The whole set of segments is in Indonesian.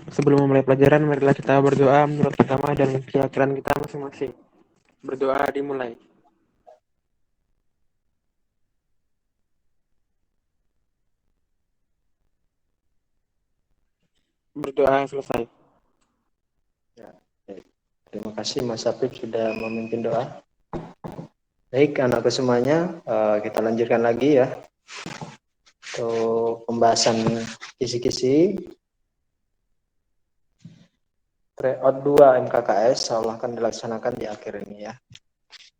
Sebelum memulai pelajaran, marilah kita berdoa menurut agama dan keyakinan kita masing-masing. Berdoa dimulai. Berdoa selesai. Ya, baik. Terima kasih Mas Apip sudah memimpin doa. Baik, anakku semuanya, kita lanjutkan lagi ya. Untuk pembahasan kisi-kisi tryout 2 MKKS Allah akan dilaksanakan di akhir ini ya.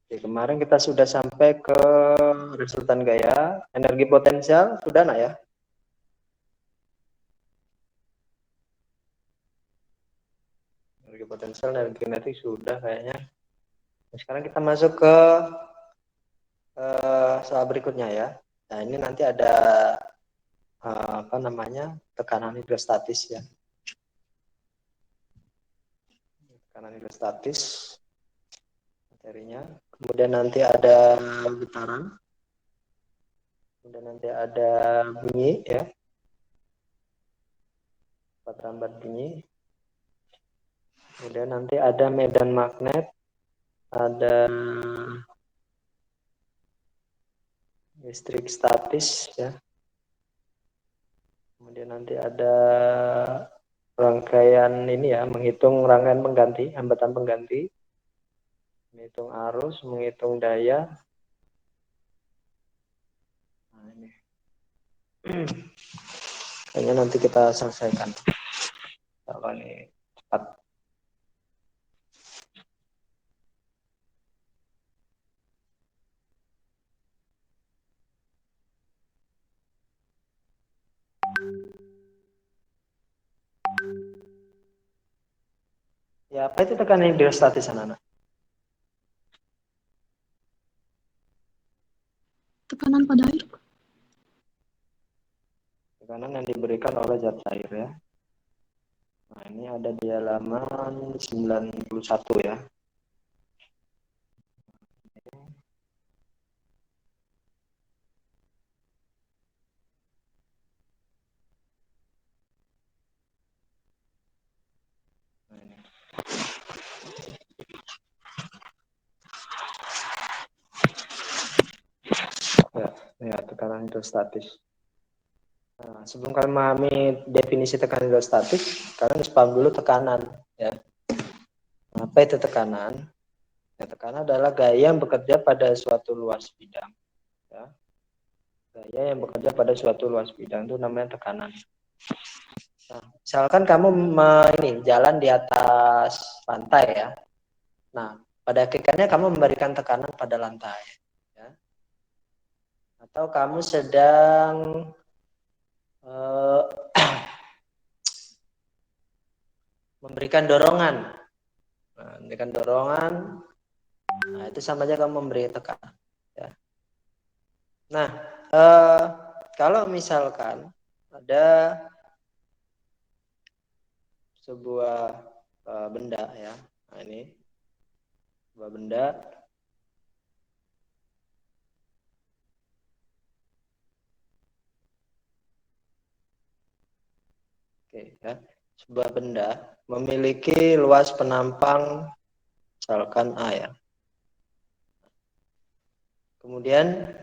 Jadi, kemarin kita sudah sampai ke resultan gaya, energi potensial, sudah nak ya? Energi potensial, energi kinetik sudah kayaknya. Nah, sekarang kita masuk ke soal berikutnya ya. Nah, ini nanti ada apa namanya, tekanan hidrostatis ya. Tekanan hidrostatis materinya. Kemudian nanti ada getaran. Kemudian nanti ada bunyi ya. Rambat bunyi. Kemudian nanti ada medan magnet, ada listrik statis ya. Kemudian nanti ada rangkaian ini ya, menghitung rangkaian pengganti, hambatan pengganti, menghitung arus, menghitung daya. Nah, ini. Kayaknya nanti kita selesaikan. Kalau ini cepat. Ya, apa itu tekanan hidrostatis anak-anak? Tekanan pada air. Tekanan yang diberikan oleh zat air ya. Nah, ini ada di halaman 91 ya. Nah, ini. Ya, tekanan hidrostatis. Nah, sebelum kalian memahami definisi tekanan hidrostatik, kalian harus paham dulu tekanan. Ya. Apa itu tekanan? Ya, tekanan adalah gaya yang bekerja pada suatu luas bidang. Ya. Gaya yang bekerja pada suatu luas bidang itu namanya tekanan. Nah, misalkan kamu ini jalan di atas lantai ya. Nah, pada hakikatnya kamu memberikan tekanan pada lantai. Ya. Atau kamu sedang memberikan dorongan. Nah, memberikan dorongan, nah itu sama aja kamu memberi tekanan. Ya. Nah, kalau misalkan ada sebuah benda ya, nah ini sebuah benda, oke ya, sebuah benda memiliki luas penampang misalkan A ya. Kemudian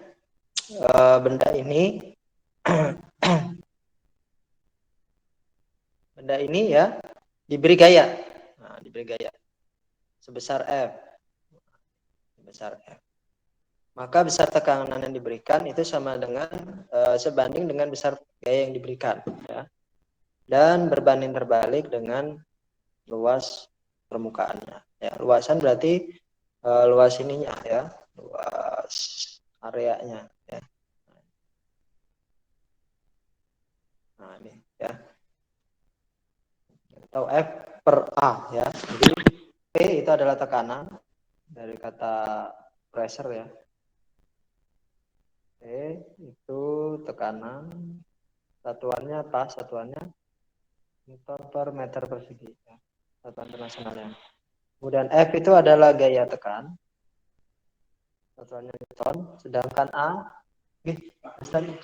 benda ini benda ini ya diberi gaya, nah, diberi gaya sebesar F, sebesar F. Maka besar tekanan yang diberikan itu sama dengan sebanding dengan besar gaya yang diberikan, ya. Dan berbanding terbalik dengan luas permukaannya. Ya, luasan berarti luas ininya ya, luas areanya. Ya. Nah ini ya. Atau F per A ya. Jadi P itu adalah tekanan dari kata pressure ya. P itu tekanan, satuannya apa? Satuannya Newton per meter persegi ya. Satuan internasionalnya. Kemudian F itu adalah gaya tekan, satuannya Newton. Sedangkan A, tadi,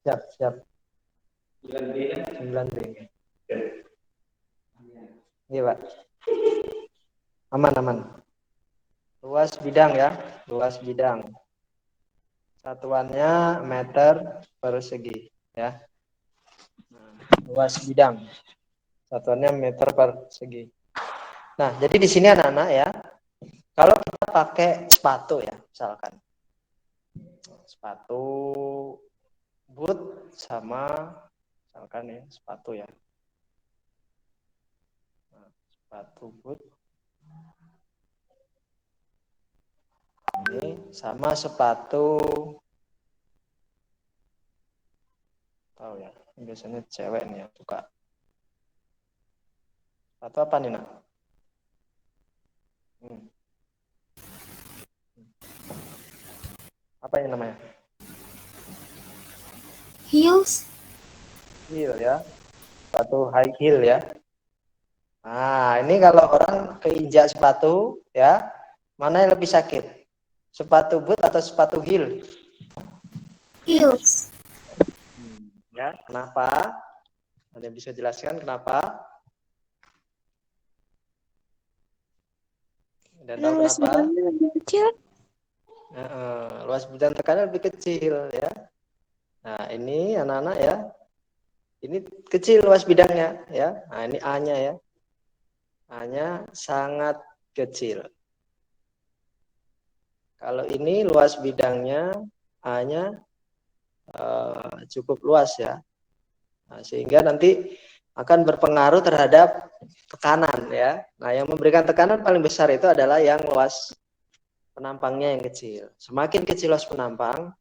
Siap, siap. 9B. Iya, Pak. Aman, aman. Luas bidang ya, luas bidang. Satuannya meter persegi ya. Luas bidang. Satuannya meter persegi. Nah, jadi di sini anak-anak ya, kalau kita pakai sepatu ya, misalkan sepatu boot sama misalkan ya sepatu ya. Nah, sepatu boot ini sama sepatu tahu ya, biasanya cewek nih yang suka. Sepatu apa nih, Nak? Apa ini namanya? Heels. Heel ya. Sepatu high heel ya. Nah, ini kalau orang keinjak sepatu ya, mana yang lebih sakit? Sepatu boot atau sepatu heel? Heels. Ya, kenapa? Ada yang bisa jelaskan kenapa? Dan tahu Luas kenapa? bidangnya lebih kecil. Luas bidang tekanan lebih kecil ya. Nah, ini anak-anak ya. Ini kecil luas bidangnya ya. Nah, ini A-nya ya. A-nya sangat kecil. Kalau ini luas bidangnya A-nya cukup luas ya. Nah, sehingga nanti akan berpengaruh terhadap tekanan ya. Nah, yang memberikan tekanan paling besar itu adalah yang luas penampangnya yang kecil. Semakin kecil luas penampang,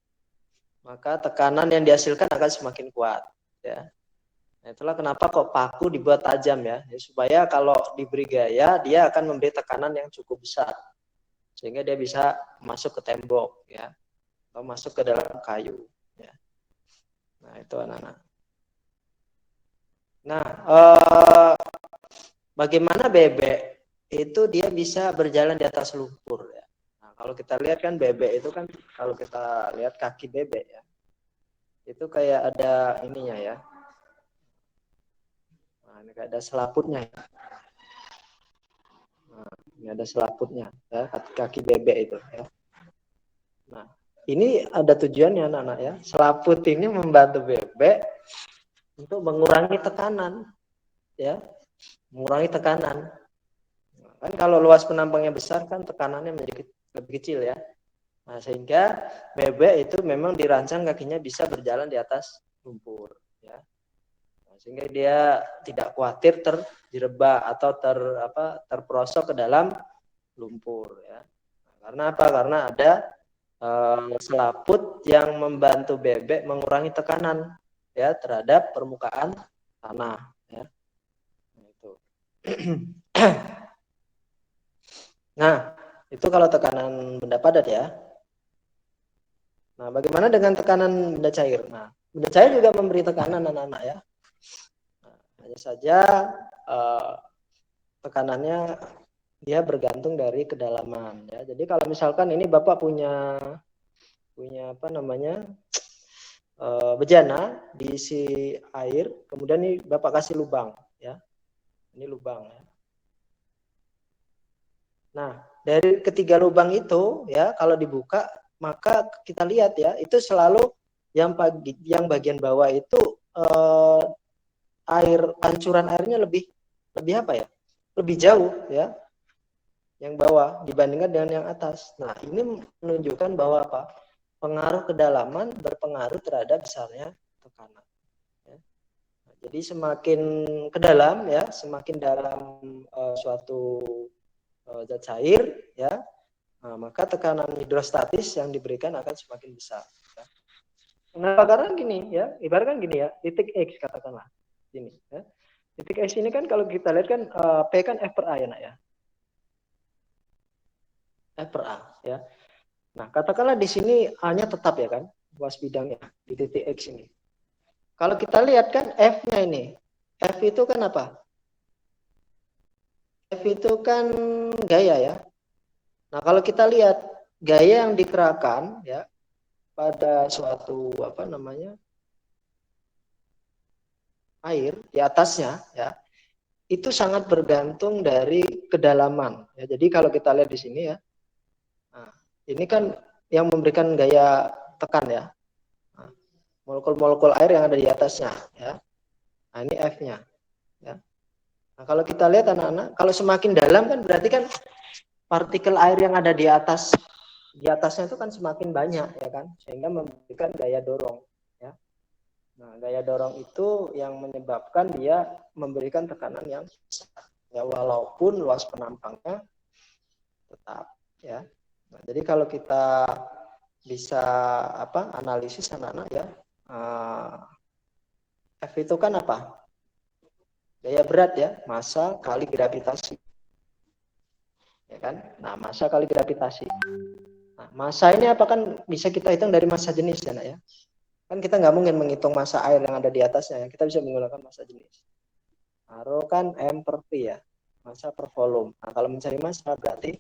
maka tekanan yang dihasilkan akan semakin kuat ya. Nah, itulah kenapa kok paku dibuat tajam ya, supaya kalau diberi gaya dia akan memberi tekanan yang cukup besar sehingga dia bisa masuk ke tembok ya atau masuk ke dalam kayu ya. Nah, itu anak-anak. Nah, bagaimana bebek itu dia bisa berjalan di atas lumpur ya. Nah, kalau kita lihat kan bebek itu kan, kalau kita lihat kaki bebek ya, itu kayak ada ininya ya. Nah, ini kayak ada selaputnya ya. Nah, ini ada selaputnya ya, kaki bebek itu ya. Nah, ini ada tujuannya anak-anak ya. Selaput ini membantu bebek untuk mengurangi tekanan ya, mengurangi tekanan. Kan kalau luas penampangnya besar kan tekanannya menjadi lebih kecil ya. Nah, sehingga bebek itu memang dirancang kakinya bisa berjalan di atas lumpur ya. Nah, sehingga dia tidak khawatir terjerebak atau terperosok ke dalam lumpur ya. Nah, karena apa? Karena ada selaput yang membantu bebek mengurangi tekanan ya terhadap permukaan tanah ya. Nah, itu. Nah, itu kalau tekanan benda padat ya. Nah, bagaimana dengan tekanan benda cair? Nah, benda cair juga memberi tekanan anak-anak ya. Nah, hanya saja tekanannya dia bergantung dari kedalaman ya. Jadi kalau misalkan ini Bapak punya apa namanya bejana diisi air, kemudian ini Bapak kasih lubang ya. Ini lubang ya. Nah, dari ketiga lubang itu ya, kalau dibuka maka kita lihat ya, itu selalu yang bagian bawah itu pancuran airnya lebih apa ya? Lebih jauh ya. Yang bawah dibandingkan dengan yang atas. Nah, ini menunjukkan bahwa apa? Pengaruh kedalaman berpengaruh terhadap besarnya tekanan. Ya. Nah, jadi semakin ke dalam ya, semakin dalam suatu zat cair ya, nah, maka tekanan hidrostatis yang diberikan akan semakin besar. Ya. Kenapa? Karena gini ya, ibaratkan gini ya, titik X katakanlah ini. Ya. Titik X ini kan kalau kita lihat kan P kan F per A ya nak ya. F per A ya. Nah, katakanlah di sini A-nya tetap ya kan, luas bidangnya di titik X ini. Kalau kita lihat kan F-nya ini, F itu kan apa? F itu kan gaya ya. Nah, kalau kita lihat gaya yang dikerahkan ya, pada suatu air di atasnya ya, itu sangat bergantung dari kedalaman ya. Jadi kalau kita lihat di sini ya, nah, ini kan yang memberikan gaya tekan ya, nah, molekul-molekul air yang ada di atasnya ya. Nah ini F-nya ya. Nah kalau kita lihat anak-anak, kalau semakin dalam kan berarti kan partikel air yang ada di atasnya itu kan semakin banyak ya kan, sehingga memberikan gaya dorong ya. Nah, gaya dorong itu yang menyebabkan dia memberikan tekanan yang besar ya, walaupun luas penampangnya tetap ya. Nah, jadi kalau kita bisa analisis anak-anak ya, F itu kan apa? Gaya berat ya, massa kali gravitasi. Ya kan? Nah, massa kali gravitasi. Nah, massa ini apa kan bisa kita hitung dari massa jenis ya, Nak ya. Kan kita nggak mungkin menghitung massa air yang ada di atasnya ya. Kita bisa menggunakan massa jenis. Nah, rho kan M per V ya, massa per volume. Nah, kalau mencari massa berarti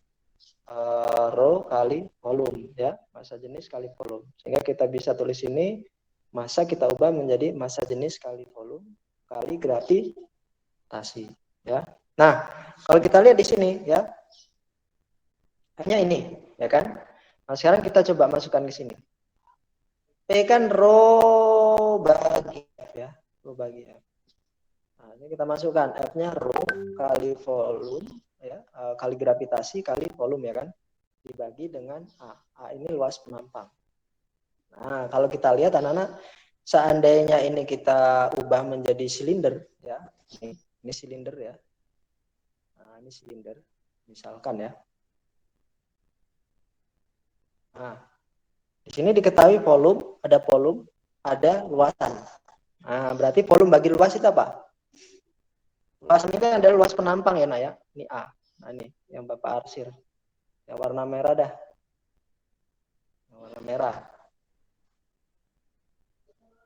rho kali volume ya, massa jenis kali volume. Sehingga kita bisa tulis ini, massa kita ubah menjadi massa jenis kali volume kali gravitasi ya. Nah, kalau kita lihat di sini ya, hanya ini ya kan. Nah, sekarang kita coba masukkan ke sini. P kan rho bagi F ya, rho bagi F. Nah, ini kita masukkan F-nya rho kali volume ya, kali gravitasi kali volume ya kan, dibagi dengan A. A ini luas penampang. Nah, kalau kita lihat anak-anak, seandainya ini kita ubah menjadi silinder ya, ini silinder ya. Nah, ini silinder misalkan ya. Nah, di sini diketahui volume, ada luasan. Nah, berarti volume bagi luas itu apa? Luas ini kan adalah luas penampang ya, Nak ya. Ini A. Nah, ini yang Bapak arsir. Yang warna merah dah. Yang warna merah.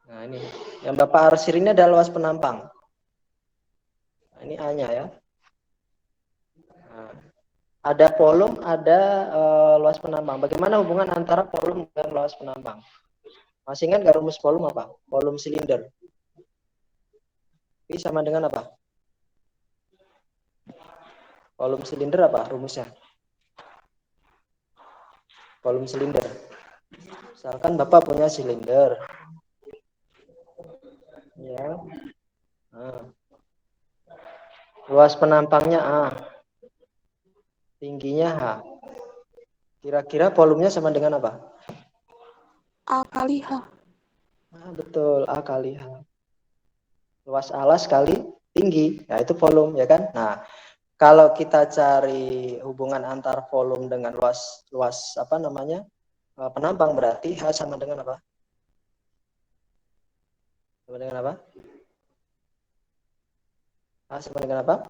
Nah, ini. Yang Bapak arsir ini adalah luas penampang. Nah, ini A-nya ya. Nah, ada volume, ada luas penampang. Bagaimana hubungan antara volume dan luas penampang? Masih ingat nggak rumus volume apa? Volume silinder. P sama dengan apa? Volume silinder apa rumusnya? Volume silinder. Misalkan Bapak punya silinder. Ya. Nah. Luas penampangnya A. Tingginya H. Kira-kira volumenya sama dengan apa? A kali H. Nah, betul, A kali H. Luas alas kali tinggi, ya itu volume ya kan? Nah, kalau kita cari hubungan antar volume dengan luas penampang, berarti H sama dengan apa? Sama dengan apa? H sama dengan apa?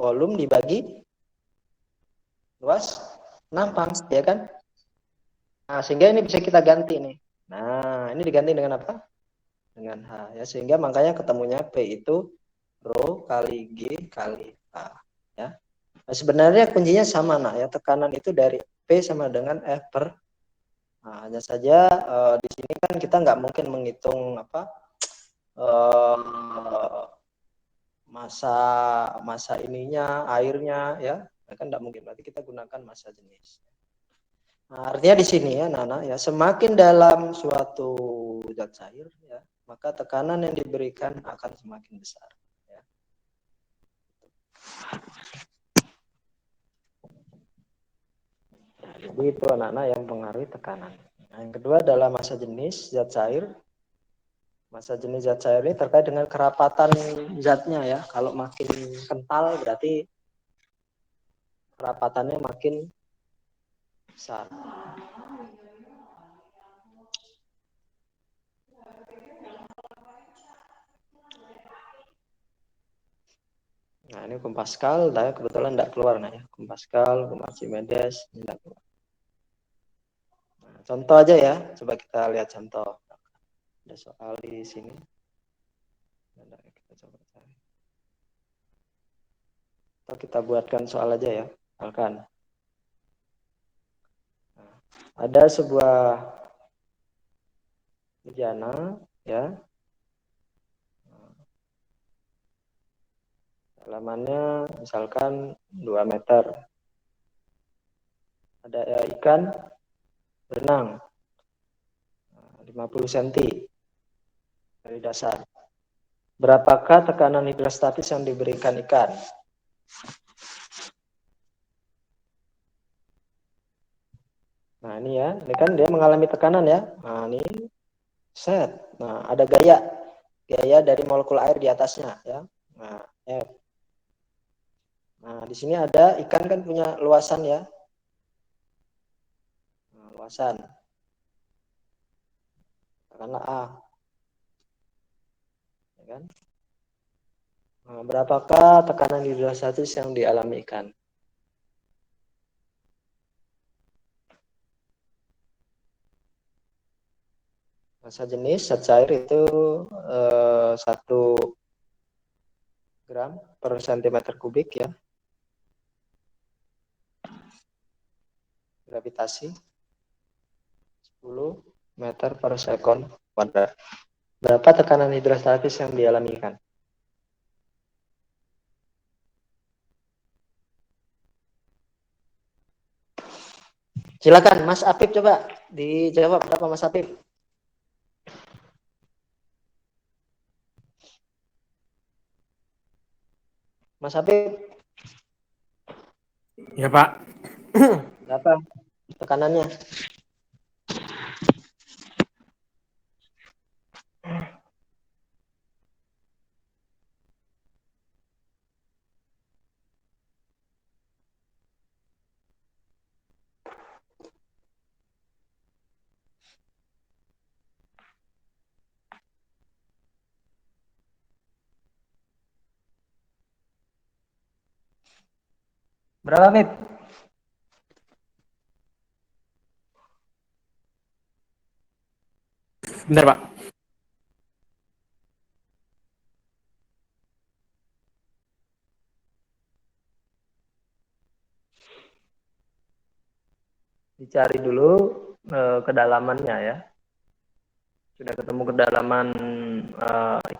Volume dibagi luas penampang, ya kan? Nah, sehingga ini bisa kita ganti nih. Nah, ini diganti dengan apa? Dengan H ya, sehingga makanya ketemunya P itu rho kali G kali H ya. Nah, sebenarnya kuncinya sama Nak ya, tekanan itu dari P sama dengan F per. Nah, hanya saja di sini kan kita nggak mungkin menghitung masa ininya airnya ya, kan nggak mungkin, berarti kita gunakan massa jenis. Nah, artinya di sini ya Nana ya, semakin dalam suatu zat cair ya, maka tekanan yang diberikan akan semakin besar ya. Nah, jadi itu anak-anak yang mempengaruhi tekanan. Nah, yang kedua adalah massa jenis zat cair. Massa jenis zat cair ini terkait dengan kerapatan zatnya ya. Kalau makin kental berarti kerapatannya makin besar. Nah, ini Ohm Pascal, kebetulan tidak keluar nah ya. Ohm Pascal, Ohm Archimedes, tidak keluar. Nah, contoh aja ya, coba kita lihat contoh. Ada soal di sini. Kita coba cari. Atau kita buatkan soal aja ya, misalkan. Nah, ada sebuah bejana, ya. Dalamannya misalkan 2 meter. Ada ikan berenang 50 cm dari dasar. Berapakah tekanan hidrostatis yang diberikan ikan? Nah, ini ya, ini kan dia mengalami tekanan ya. Nah, ini set. Nah, ada gaya dari molekul air di atasnya ya. Nah, F. Nah, di sini ada ikan kan punya luasan ya. Nah, luasan. Karena A, ya kan? Nah, berapakah tekanan hidrostatis yang dialami ikan? Massa jenis zat cair itu 1 gram per cm kubik ya. Gravitasi 10 meter per sekon kuadrat. Berapa tekanan hidrostatis yang dialami ikan? Silakan Mas Apip, coba dijawab berapa Mas Apip? Mas Apip, Ya Pak. berapa tekanannya? Berapa, Pip? Bentar Pak. Dicari dulu kedalamannya ya. Sudah ketemu kedalaman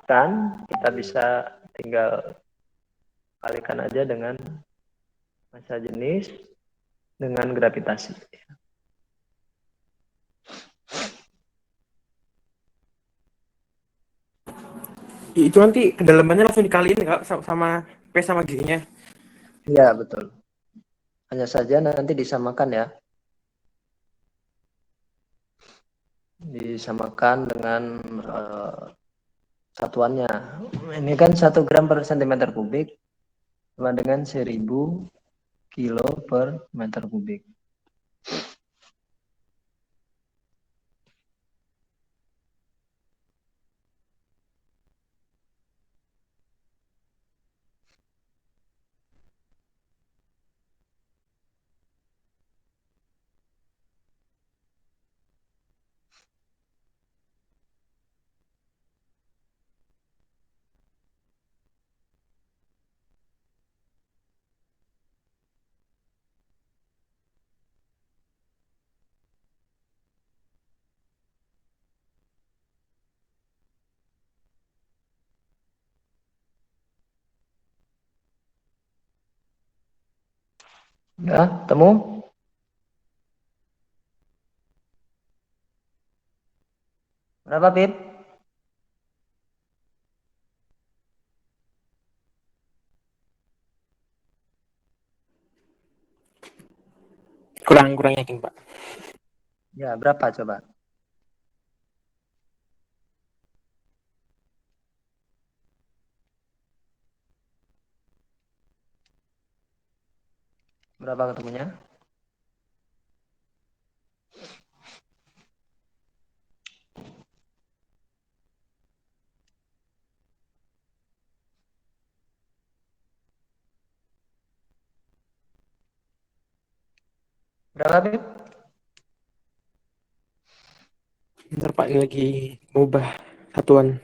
ikan, kita bisa tinggal kalikan aja dengan massa jenis dengan gravitasi. Itu nanti kedalamannya langsung dikaliin Kak sama P sama G-nya. Iya, betul. Hanya saja nanti disamakan ya. Disamakan dengan satuannya. Ini kan 1 gram per cm kubik sama dengan 1000 kilo per meter kubik. Ya, temu? Berapa, Pip? Kurang yakin Pak. Ya, berapa coba? Berapa ketemunya? Berapa, Pip? Bentar Pak, ini lagi ngubah satuan.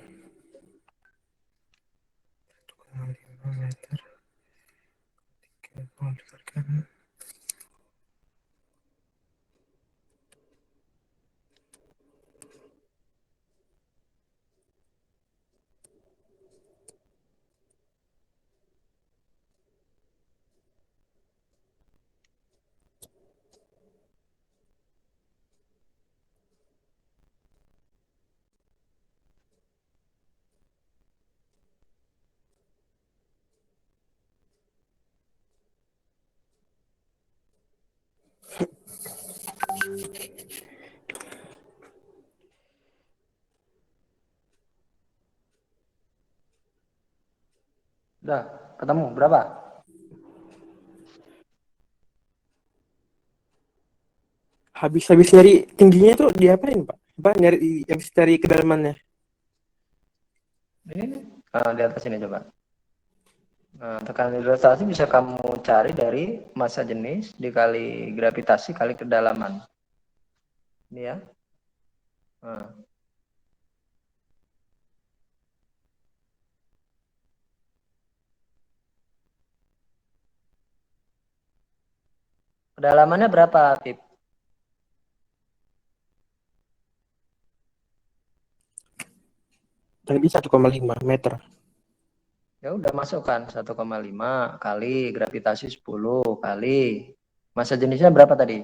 Udah, ketemu berapa? Habis nyari tingginya tuh diapain, Pak? Apa nyari habis cari kedalamannya? Ini di atas ini coba. Nah, tekanan hidrostasi bisa kamu cari dari massa jenis dikali gravitasi kali kedalaman. Ini ya. Nah, kedalamannya berapa, Pip? Tadi 1,5 meter. Ya udah masukkan 1,5 kali gravitasi 10 kali massa jenisnya berapa tadi?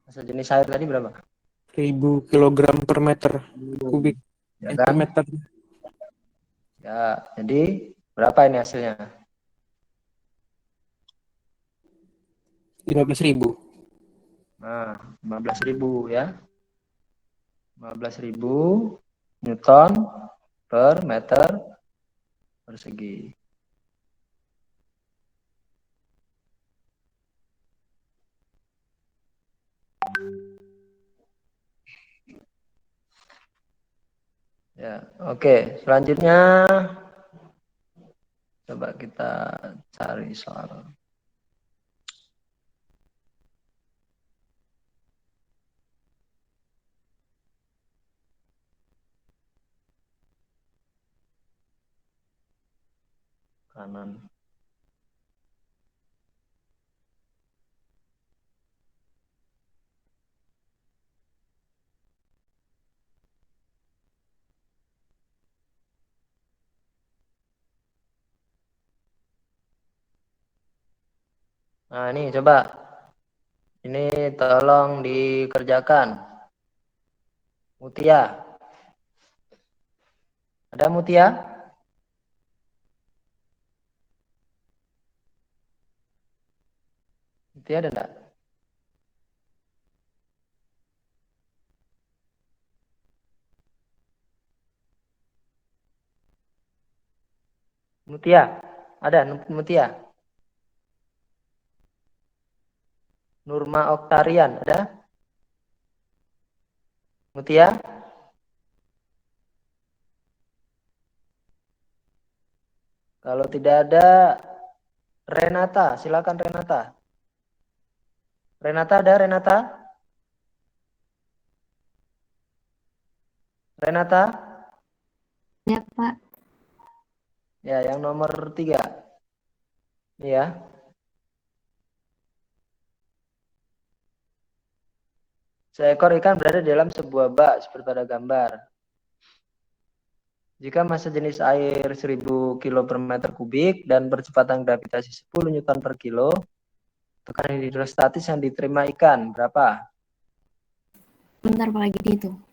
Massa jenis air tadi berapa? 1000 kilogram per meter kubik. Ya Per kan? meter. Ya, jadi berapa ini hasilnya? 15.000. Nah, 15.000 ya. 15.000 Newton per meter persegi. Ya, oke. Selanjutnya coba kita cari soal. Kanan. Nah, ini coba. Ini tolong dikerjakan. Mutia. Ada Mutia? Mutia ada enggak? Mutia. Ada Mutia? Nurma Oktarian, ada? Mutia? Kalau tidak ada, Renata, silakan Renata. Renata ada Renata? Renata? Ya, Pak. Ya, yang nomor 3. Ini ya. Seekor ikan berada dalam sebuah bak seperti pada gambar. Jika massa jenis air 1000 kilo per meter kubik dan percepatan gravitasi 10 Newton per kilo, tekanan hidrostatis yang diterima ikan berapa? Bentar Pak lagi dihitung.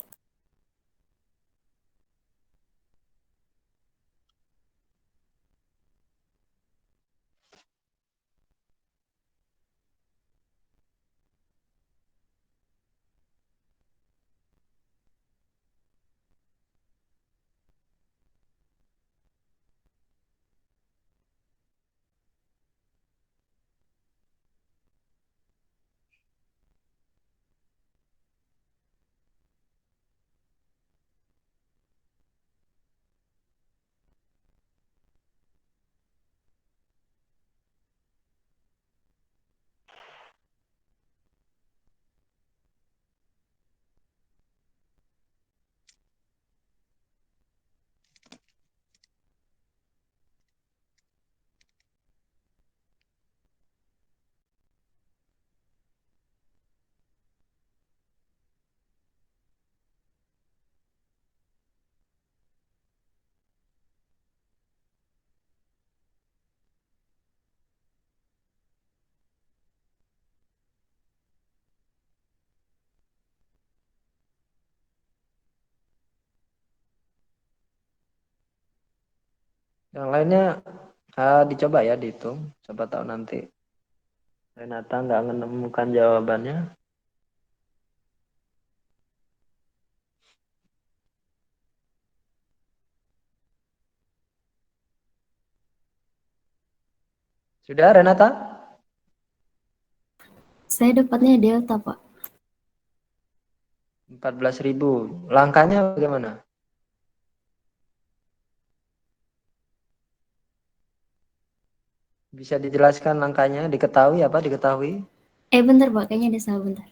Yang lainnya dicoba ya dihitung. Coba tahu nanti Renata nggak menemukan jawabannya. Sudah, Renata? Saya dapatnya delta, Pak. 14.000. Langkahnya bagaimana? Bisa dijelaskan langkahnya? Diketahui apa? Diketahui? Bentar, Pak. Kayaknya ada salah bentar.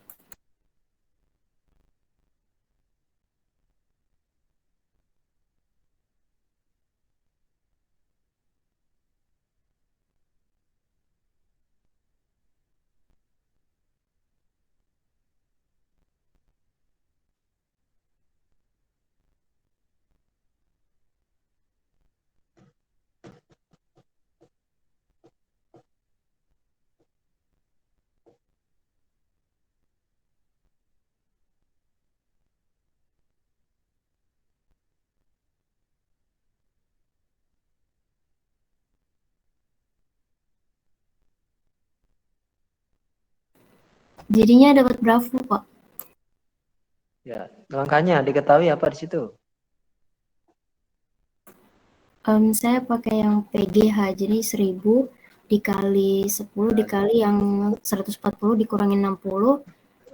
Jadinya dapat berapa, Pak? Ya, langkahnya diketahui apa di situ? Saya pakai yang PGH, jadi 1000 dikali 10 dikali yang 140 dikurangin 60,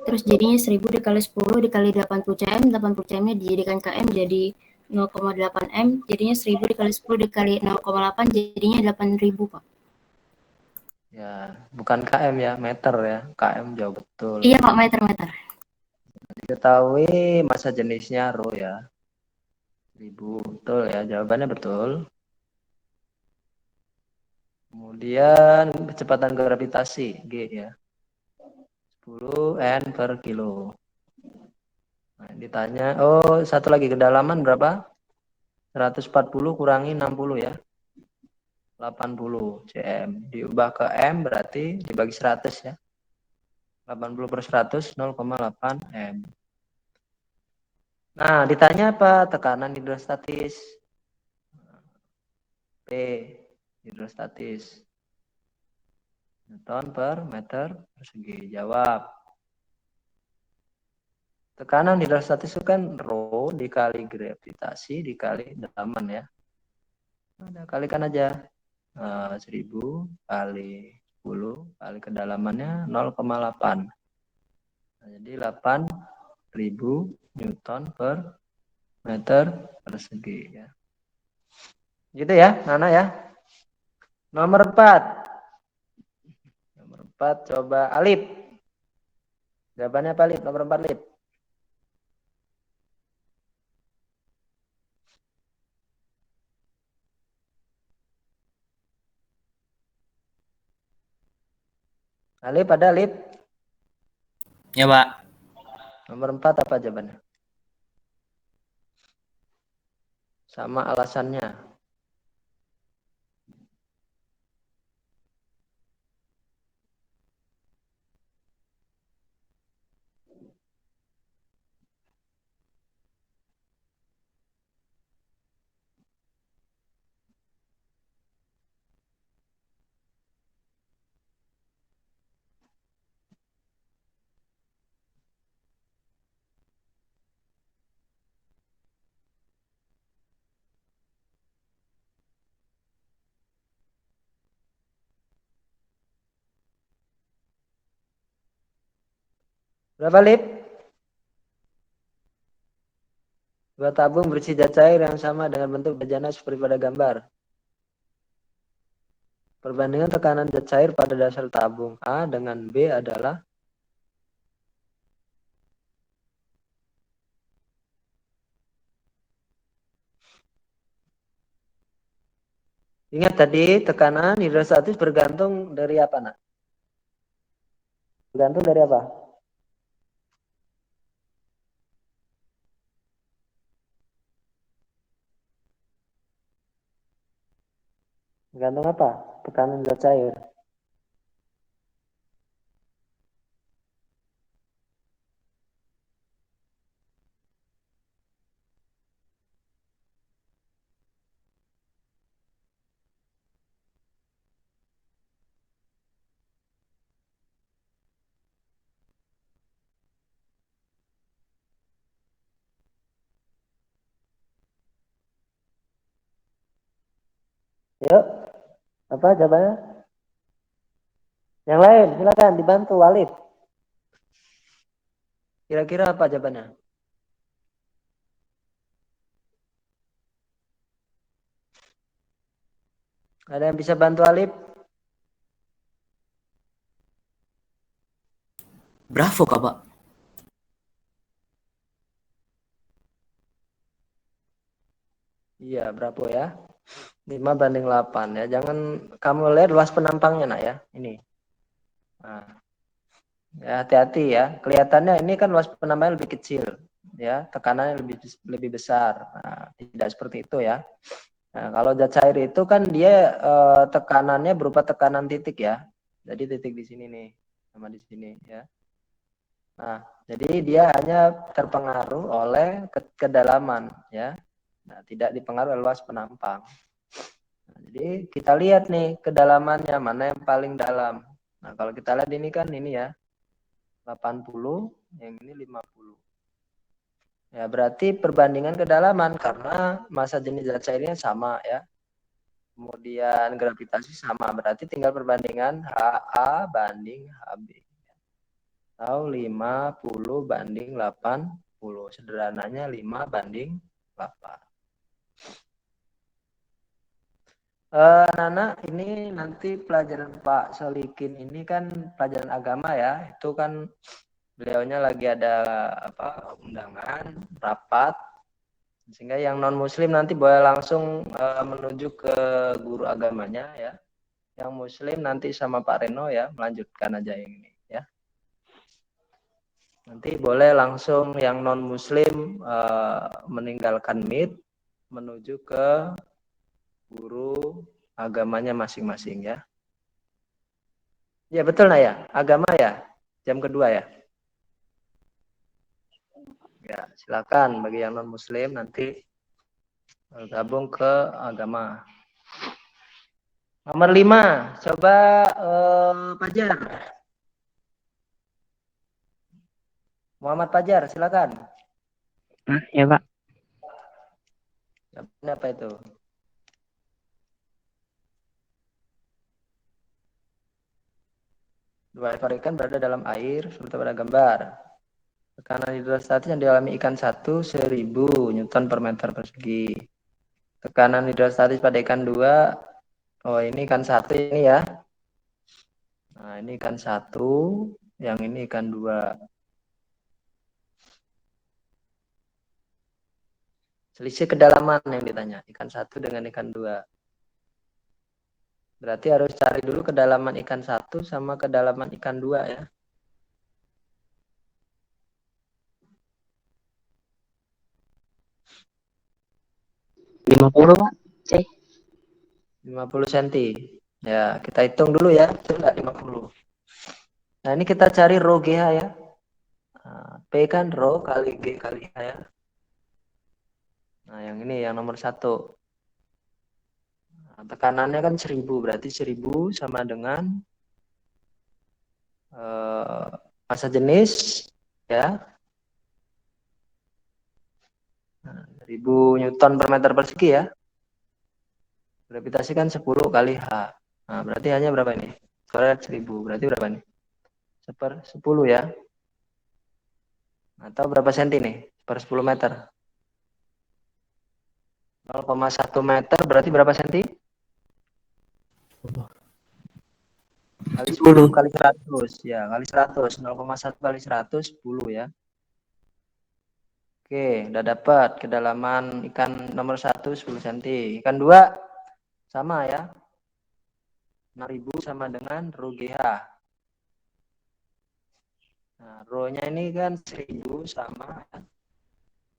terus jadinya 1000 dikali 10 dikali 80 cm, 80 cm-nya dijadikan km jadi 0,8 m, jadinya 1000 dikali 10 dikali 0,8 jadinya 8000, Pak. Ya, bukan km ya, meter ya. Km jauh betul. Iya, Pak, meter-meter. Diketahui massa jenisnya rho ya. 1000, betul ya. Jawabannya betul. Kemudian kecepatan gravitasi G ya. 10 N per kilo. Nah, ditanya, oh satu lagi kedalaman berapa? 140 kurangi 60 ya. 80 cm. Diubah ke M berarti dibagi 100 ya. 80 per 100 0,8 M. Nah, ditanya apa? Tekanan hidrostatis. P. Hidrostatis. Newton per meter persegi. Jawab. Tekanan hidrostatis itu kan rho dikali gravitasi dikali dalaman ya. Nah, kalikan aja. 1000 kali 10 kali kedalamannya 0,8. Nah, jadi 8.000 Newton per meter persegi ya. Gitu ya, Nana ya. Nomor 4. Nomor 4 coba Alip. Jawabannya apa Lip? Nomor 4 Lip. Alip ada Alip? Ya, Pak. Nomor 4 apa jawabannya? Sama alasannya. Berapa Lip? Dua tabung berisi zat cair yang sama dengan bentuk bejana seperti pada gambar. Perbandingan tekanan zat cair pada dasar tabung A dengan B adalah ingat tadi tekanan hidrostatis bergantung dari apa nak? Bergantung dari apa? Bergantung apa? Tekanan zat cair. Yuk, apa jawabannya? Yang lain, silakan dibantu Walid. Kira-kira apa jawabannya? Ada yang bisa bantu Alif? Bravo, Kak, Pak. Iya, berapa ya? 5:8 ya. Jangan kamu lihat luas penampangnya nak ya. Ini. Nah, ya hati-hati ya. Kelihatannya ini kan luas penampangnya lebih kecil ya, tekanannya lebih besar. Nah, tidak seperti itu ya. Nah, kalau zat cair itu kan dia tekanannya berupa tekanan titik ya. Jadi titik di sini nih sama di sini ya. Nah, jadi dia hanya terpengaruh oleh kedalaman ya. Nah, tidak dipengaruhi oleh luas penampang. Nah, jadi kita lihat nih kedalamannya mana yang paling dalam. Nah, kalau kita lihat ini kan ini ya 80, yang ini 50. Ya, berarti perbandingan kedalaman karena massa jenis zat cairnya sama ya. Kemudian gravitasi sama, berarti tinggal perbandingan HA banding HB. Atau 50:80. Sederhananya 5:8. Nana, ini nanti pelajaran Pak Solikin ini kan pelajaran agama ya. Itu kan beliaunya lagi ada undangan, rapat. Sehingga yang non-muslim nanti boleh langsung menuju ke guru agamanya ya. Yang muslim nanti sama Pak Reno ya, melanjutkan aja yang ini ya. Nanti boleh langsung yang non-muslim meninggalkan meet menuju ke guru agamanya masing-masing ya. Ya betul nah ya, agama ya, jam kedua ya. Ya silakan bagi yang non muslim nanti gabung ke agama. Nomor 5, coba Fajar. Muhammad Fajar, silakan. Ya Pak. Jawabannya apa itu? Dua ekor ikan berada dalam air seperti pada gambar. Tekanan hidrostatis yang dialami ikan 1000 Newton per meter persegi. Tekanan hidrostatis pada ikan 2, oh ini ikan 1 ini ya. Nah ini ikan 1, yang ini ikan 2. Selisih kedalaman yang ditanya, ikan 1 dengan ikan 2. Berarti harus cari dulu kedalaman ikan 1 sama kedalaman ikan 2 ya. 50 Pak. 50 cm. Ya, kita hitung dulu ya. Coba 50. Nah, ini kita cari rho GH ya. Nah, P kan rho kali G kali H ya. Nah, yang ini yang nomor 1. Nah, tekanannya kan 1000, berarti 1000 sama dengan massa jenis ya. Nah, 1000 Newton per meter persegi ya. Gravitasi kan 10 kali H. Nah, berarti hanya berapa ini? Soalnya 1000, berarti berapa nih? 10 ya. Atau berapa senti nih? Per 10 meter. 0,1 meter berarti berapa senti? Kali 10 kali 100 ya, kali 100. 0,1 kali 100 10 ya. Oke, udah dapat kedalaman ikan nomor 1 10 cm. Ikan 2 sama ya. 6000 sama dengan rho GH. Nah, rho-nya ini kan 1000 sama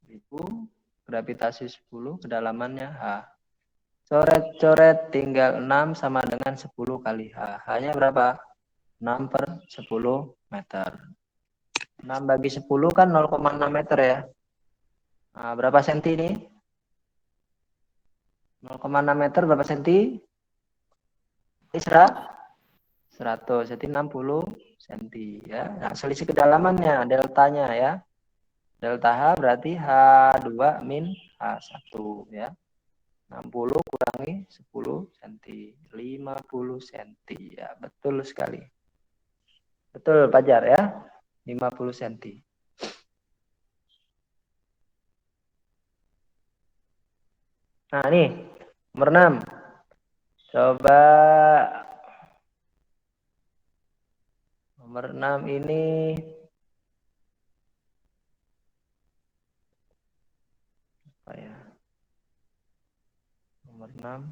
1000 gravitasi 10 kedalamannya H. Coret-coret tinggal 6 sama dengan 10 kali H. H-nya berapa? 6 per 10 meter. 6 bagi 10 kan 0,6 meter ya. Nah, berapa senti ini? 0,6 meter berapa senti? 100. Jadi 60 senti ya. Nah, selisih kedalamannya, deltanya ya. Delta H berarti H2 min H1 ya. 60 kurangi 10 cm, 50 cm ya, betul sekali. Betul, Pajar ya. 50 cm. Nah, nih. Nomor 6. Coba nomor 6 ini apa ya? Nomor 6.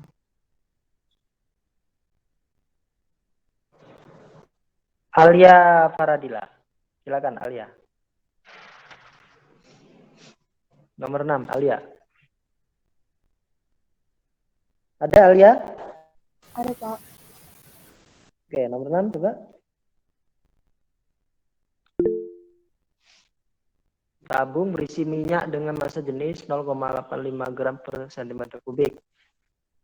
Alia Faradila. Silakan Alia. Nomor 6, Alia. Ada Alia? Ada, Pak. Oke, nomor 6 coba. Tabung berisi minyak dengan massa jenis 0,85 gram per cm kubik.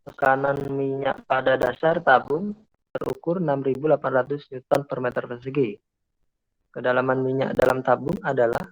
Tekanan minyak pada dasar tabung terukur 6.800 Newton per meter persegi. Kedalaman minyak dalam tabung adalah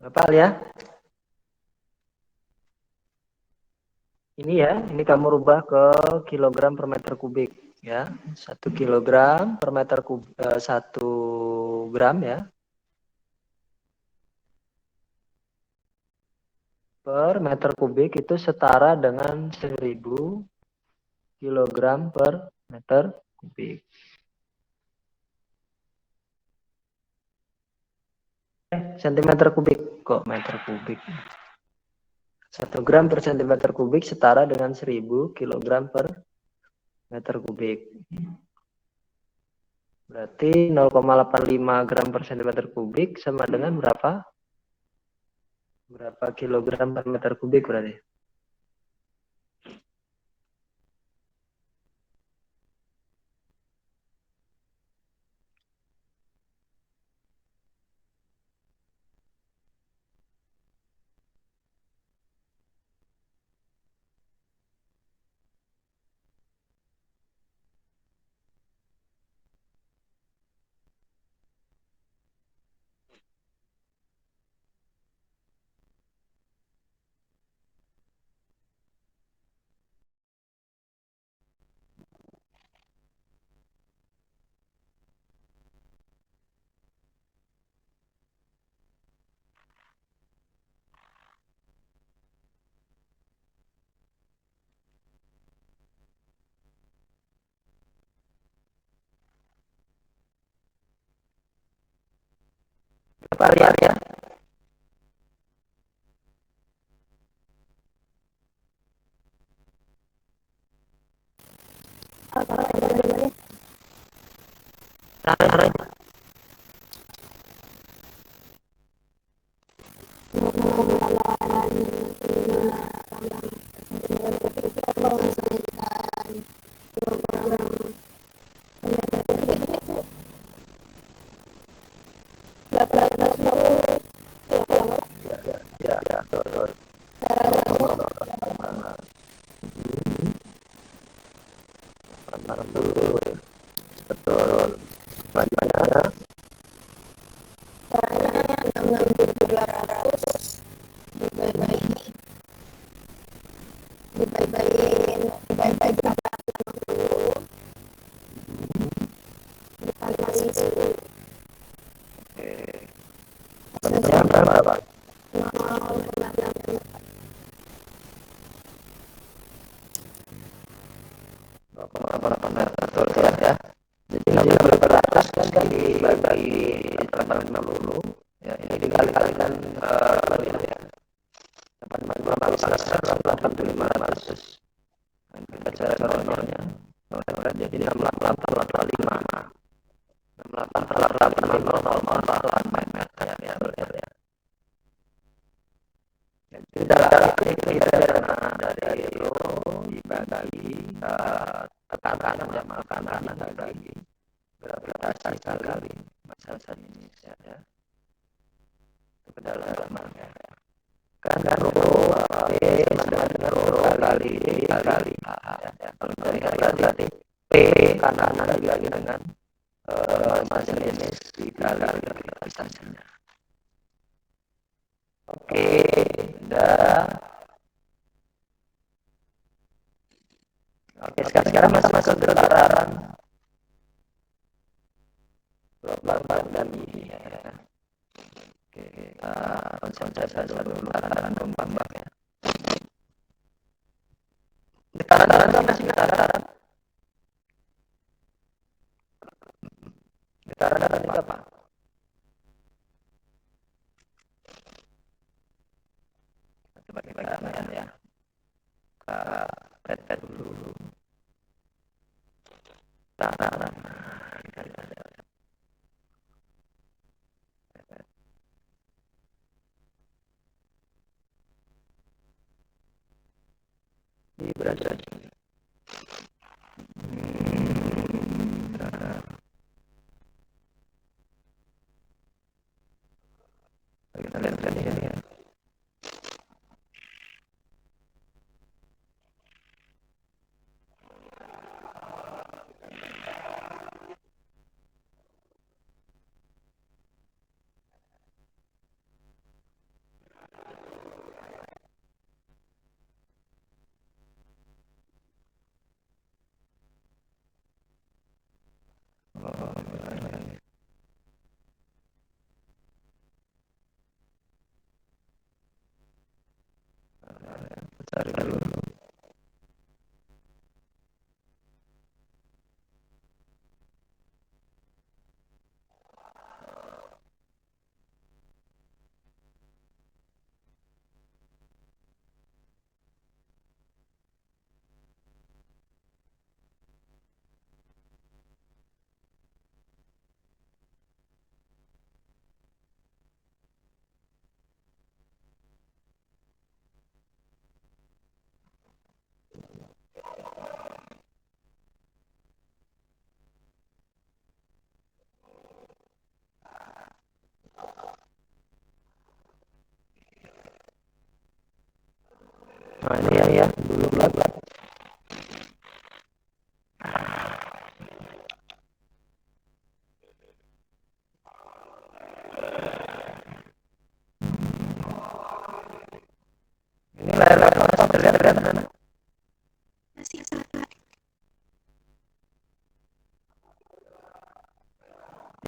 berapa ya? Ini ya, ini kamu rubah ke kilogram per meter kubik ya. 1 kilogram per meter kubik 1 gram ya. Per meter kubik itu setara dengan 1000 kilogram per meter kubik. Sentimeter kubik kok meter kubik. 1 gram per centimeter kubik setara dengan 1000 kilogram per meter kubik. Berarti 0,85 gram per centimeter kubik sama dengan berapa? Berapa kilogram per meter kubik berarti? Berapa ya? Caranya. Ya, betul. Betul. Bagaimana? Berapa? Betul ya. Jadi 6.800 kan dibagi 850 ya, ini dikali-kalikan ya. 8.500 kita cari normalnya. Jadi 6885 meter ya. Jadi dari rotasi kali masa Indonesia ya. Kedalaman ya. Kan rho P sama dengan rho kali D kali A ya. Kalau berarti P kanan lagi dengan masa jenis dikali gravitasinya. Oke, dah. Oke, sekarang masuk getaran gelombang dan ini ya. Oke, kita konsentrasi dulu getaran gelombang ya. Getaran itu masih getaran. Getaran itu apa? Coba kita lihat ya. Kita dulu. Getaran. Di berada kita lihat ini ya. Cari dulu. Nah ini ya dulu belakang. Ini layar terlihat mana? Masih salah.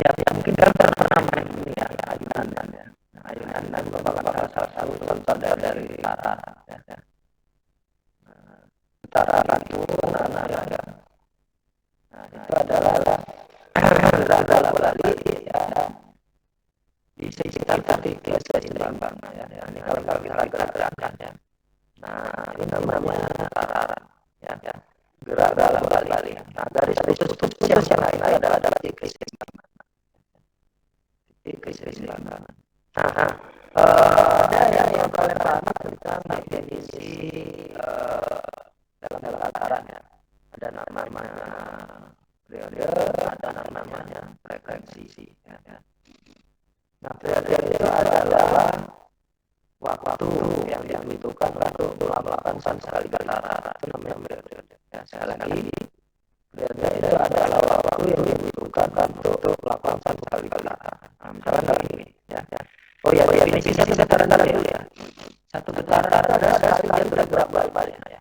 Ya mungkin kan pernah main ini ya ayunan ya. Ayunan dan beberapa salah satu contoh dari utara ya. Utara itu mana ya. Nah itu adalah bola-bola ya. Di sekitar tiga seimbang ya. Ini kalau kita gerakan ya. Nah ini namanya utara ya. Gerak bola ya. Nah garis putus yang lain adalah tiga seimbang. Keseimbangan. Nah, ada yang paling lama tentang definisi dalam getaran ya. Ada namanya periode, ada namanya frekuensi. Ya. Nah, periode itu adalah waktu yang dibutuhkan untuk melakukan sekali getaran. Itu namanya periode. Ya, sekali lagi, periode itu adalah waktu yang dibutuhkan untuk melakukan sekali getaran. Nah, misalkan kali ini, ya. Oh ya, definisi satu getaran dulu ya. Satu getaran ada sekali dia bergerak balik ya.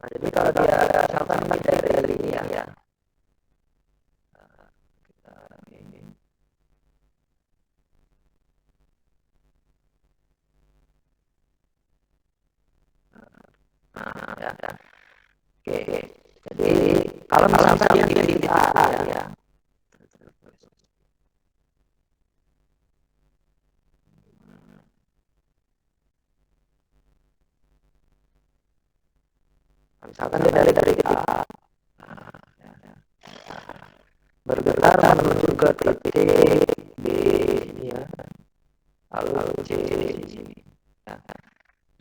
Nah, jadi kalau dia misalkan dari ini ya. Nah, ya. Oke. Jadi kalau misalkan dia di titik A ya. Misalkan dia dari A bergerak menuju ke titik B ya, lalu C di sini.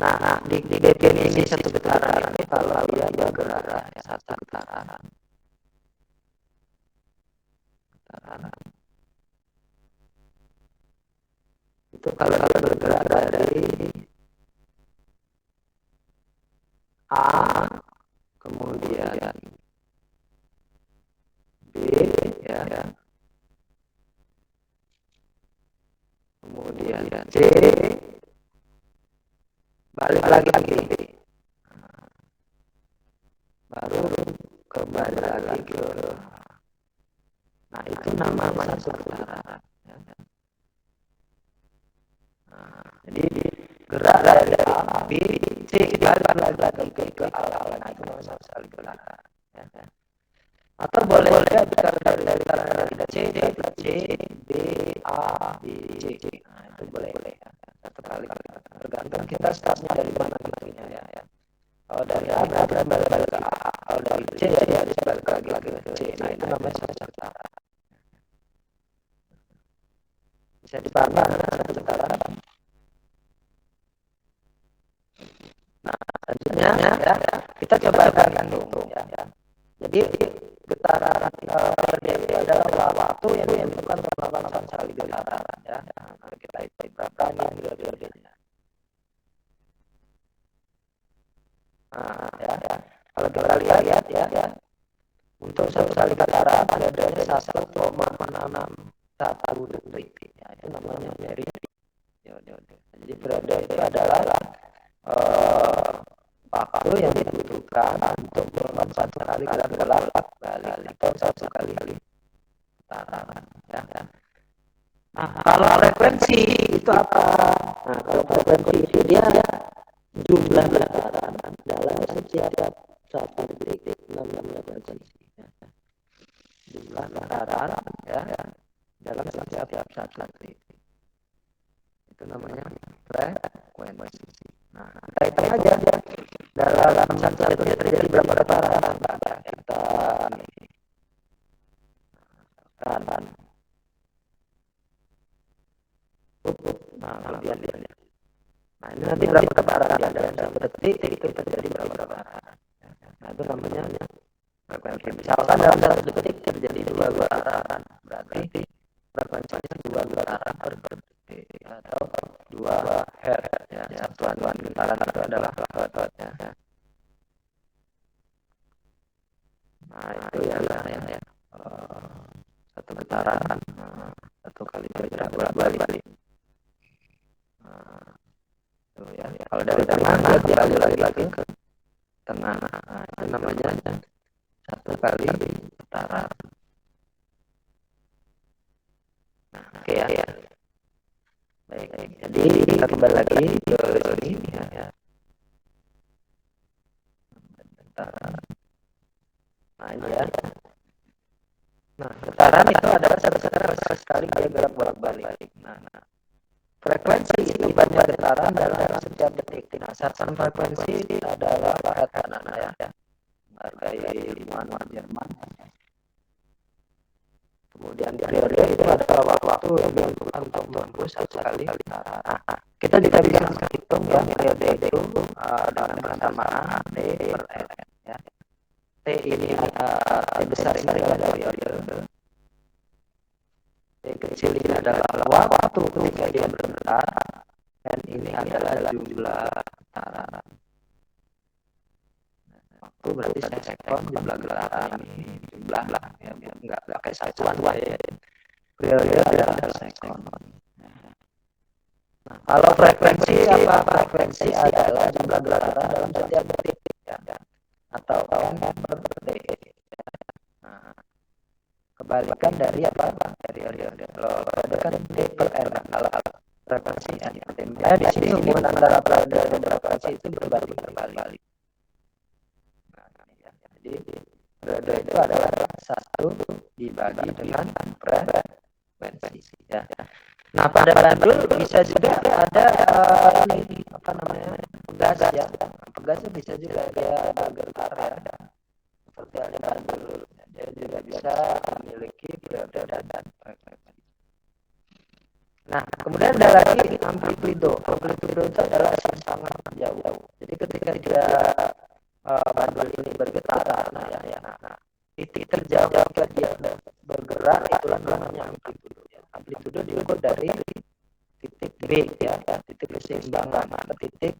Nah, di definisi satu getaran itu kalau dia bergerak ya, satu getaran itu kalau dia bergerak dari A kemudian B ya, kemudian C balik lagi B, baru kembali lagi ke, nah itu namanya satu getaran ya. Jadi gerak dari A B C balik lagi ke A, nah itu namanya satu getaran ya. Atau boleh juga dari C B A B C, nah itu boleh ya, satu kali tergantung kita startnya dari mana gitu ya. Kalau dari A berarti balik ke A, kalau dari C ya balik lagi ke C, nah itu namanya satu getaran. Bisa dipahami satu getaran. Nah selanjutnya ya kita coba hitung ya. Jadi getaran RDW adalah waktu yang dibutuhkan untuk melakukan sekali getaran ya. Nah, kita hitung berapa ini periodenya. Nah ya, kalau kita lihat ya untuk satu kali getaran periodenya 1,661 detik ya, itu namanya periode. Jadi periode itu adalah waktu yang dibutuhkan untuk melakukan satu kali bolak balik atau satu kali getaran ya. Nah kalau frekuensi itu apa? Nah kalau frekuensi itu dia jumlah getaran dalam setiap satu detik, namanya frekuensi ya. Jumlah getaran ya dalam setiap satu detik, itu namanya frekuensi. Nah kita hitung aja dalam satu detik terjadi berapa getaran. Kita kan nah kemudian nah ini nanti berapa getaran ya dalam satu detik itu terjadi berapa getaran. Nah itu namanya frekuensi. Misalkan dalam satu detik terjadi 2 getaran, berarti frekuensinya 2 getaran per detik atau 2 Hz ya. Satuan getaran itu adalah Hz ya. Nah itu ya satu getaran satu kali bolak-balik. Tuh ya. Kalau dari tengah dia balik lagi ke tengah, nah, itu namanya satu kali getaran. Nah, oke ya. Baik. Jadi kita kembali lagi ke sini ya. Getaran. Nah ini ya. Nah getaran itu adalah sekali dia gerak bolak-balik. Nah frekuensi itu banyak getaran dalam setiap detik. Nah satuan frekuensi adalah Hertz ya. Hargai ilmuwan Jerman. Kemudian periode itu adalah waktu yang dibutuhkan untuk menempuh satu kali getaran. Nah, kita juga bisa hitung ya periode itu dengan persamaan T per N ya. T ini T besar ini adalah periode. T kecil ini adalah waktu ketika dia bergetar, dan ini adalah jumlah getaran. Waktu berarti sekon, jumlah getaran ini jumlah lah ya, nggak pakai satuan ya. Periode adalah sekon. Nah, kalau frekuensi apa? Frekuensi adalah jumlah getaran dalam setiap detik ya, atau per detik. Nah, kebalikan dari apa? Periode. Kalau periode kan T per R, kalau frekuensi ya. Di sini hubungan antara periode dan frekuensi itu berbalik. Jadi periode itu adalah 1 dibagi dengan frekuensi ya. Nah pada bandul bisa juga ada ini apa namanya pegas ya. Pegas itu bisa juga dia bergetar ya. Seperti ada bandul, dia juga bisa memiliki periode dan frekuensi. Nah kemudian ada lagi amplitudo. Amplitudo itu adalah sangat jauh. Jadi ketika dia bandul ini bergetaran, nah, titik terjauh ketika dia bergerak itulah namanya amplitudo. Amplitudo diukur dari titik B keseimbangan ke titik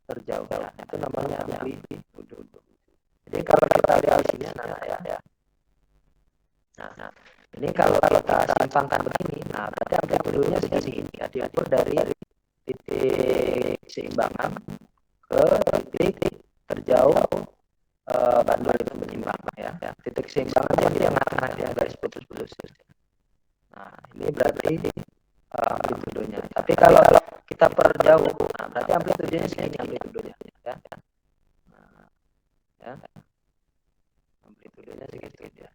terjauh. Itu namanya amplitudo. Jadi kalau kita lihat di sini ya. Nah, ini kalau kita simpangkan begini, nah berarti amplitudonya segini ya, diukur dari titik keseimbangan ke titik terjauh bandul itu berimbang ya. Titik keseimbangan yang di tengah ya, garis putus-putus. Nah, ini berarti amplitudonya. Tapi kalau kita perjauh, nah berarti amplitudonya segini amplitudonya ya. Nah, ya. Amplitudonya segitu ya.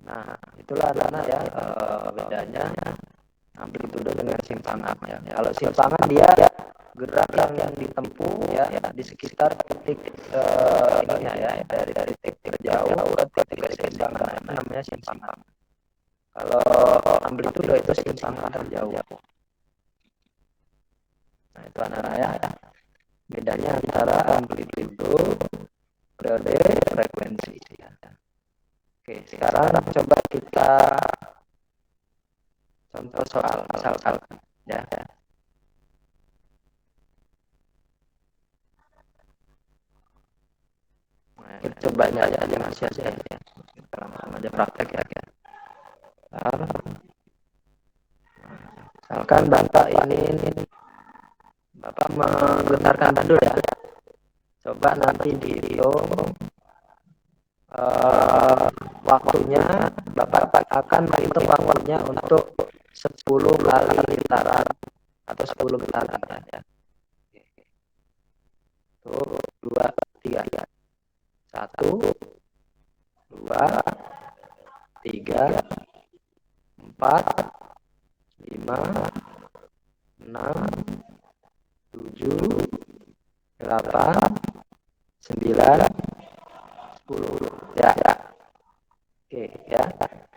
Nah, itulah karena ya bedanya amplitudo dengan simpangan ya. Kalau simpangan dia gerak yang ditempuh ya di sekitar titik ininya ya, dari titik terjauh ke titik keseimbangan, itu namanya simpangan. Kalau amplitudo itu simpangan terjauh. Nah, itu anak-anak ya. Bedanya antara amplitudo, periode, frekuensi ya. Oke, sekarang coba kita contoh soal misalkan ya. Nah, coba aja masih aja ya. Kita langsung aja praktek ya. Misalkan Bapak Bapak menggetarkan bandul ya. Coba nanti dihitung waktunya, Bapak akan menghitung waktunya untuk 10 kali getaran atau 10 getaran ya. Tuh, 2, 3. 1, 2, 3, 4, 5, 6, 7, 8, 9, 10 ya. Oke ya.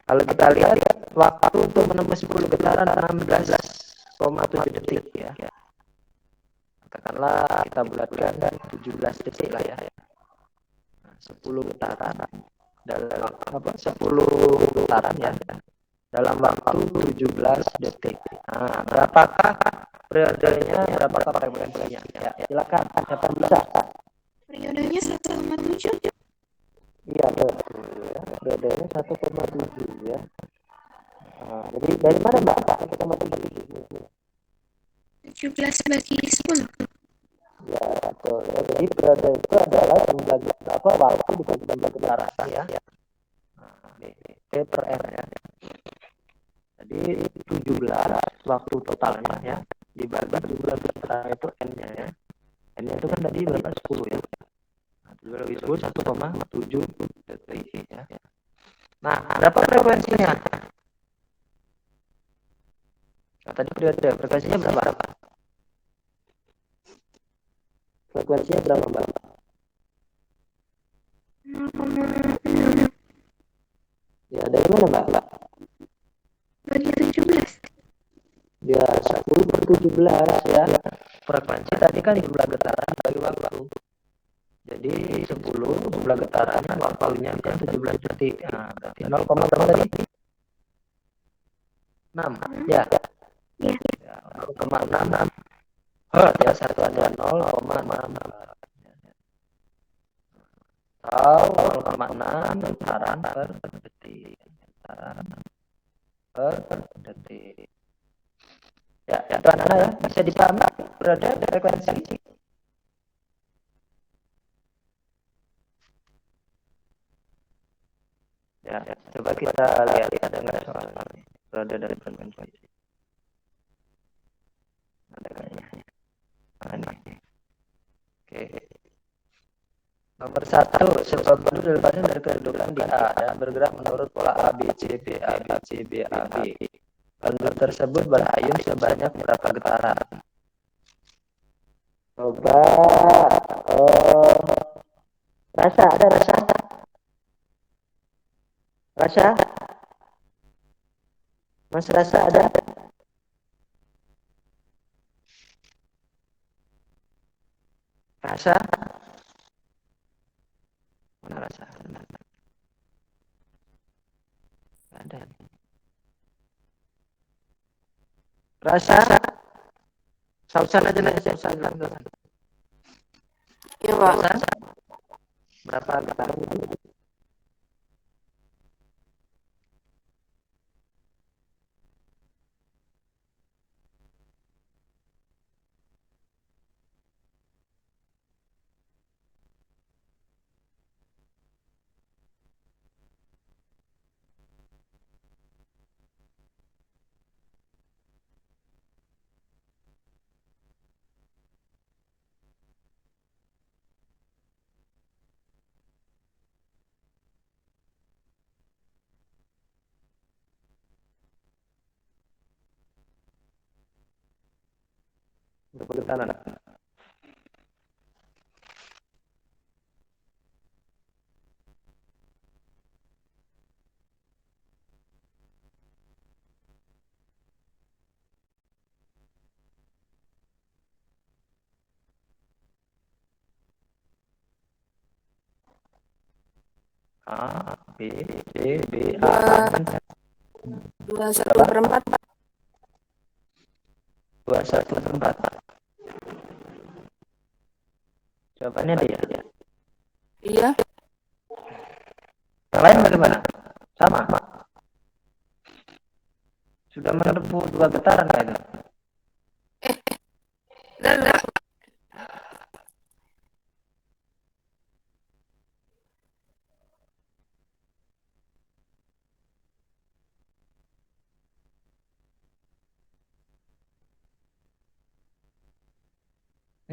Kalau kita lihat waktu untuk menempuh 10 getaran 16,7 detik ya. Katakanlah kita bulatkan 17 detik lah ya. 10 getaran dalam 10 getaran ya. Dalam waktu 17 detik. Nah, berapakah periodenya, berapakah frekuensinya? Ya, silakan. Siapa bisa? Periodenya 1,7. Iya betul ya. Periodenya 1,7 ya. Nah, jadi dari mana Mbak? 1,7. 17 bagi 10. Ya betul. Ya, jadi periode itu adalah jumlah waktu dibagi jumlah getaran ya. Nah, T per R ya. Jadi 17 waktu totalnya ya dibagi jumlah getaran itu N-nya ya. N-nya itu kan tadi berapa? 10 ya. Nah, 10 1,7 detik ya. Nah, berapa frekuensinya? Nah, tadi periode frekuensinya berapa? Frekuensinya berapa, Mbak? 0,6 Ya, dari mana, Mbak? bagi 17. Ya, 10 per 17 ya. Frekuensi tadi kan jumlah getaran bagi waktu. Jadi 10 jumlah getaran waktunya kan 17 detik. Nah, berarti 0, berapa tadi? 6 ya. Ya. 0,66 Hertz ya, satuannya 0,6 atau 0,6 getaran per detik. Getaran per detik. Ya, itu anak-anak ya, bisa dipahami periode frekuensi. Ya, coba kita lihat ada nggak soal periode dari frekuensi. Ada kayaknya. Oke. Nomor 1, sebuah bandul dilepaskan dari kedudukan di A dan bergerak menurut pola A B C B A B C B A B. Bandul tersebut berayun sebanyak berapa getaran? Coba rasa ada rasa? Rasa? Mas rasa ada? Rasa? Mana rasa? Ada. Rasa sausan aja nih, sausan. Iya, Pak. Sausan berapa getaran? Berapa getaran? A, B, C, B, A. 21/4, Pak. 21/4. Jawabannya dia. Iya. Yang lain bagaimana? Sama. Sudah menempuh 2 getaran nggak itu? Enggak.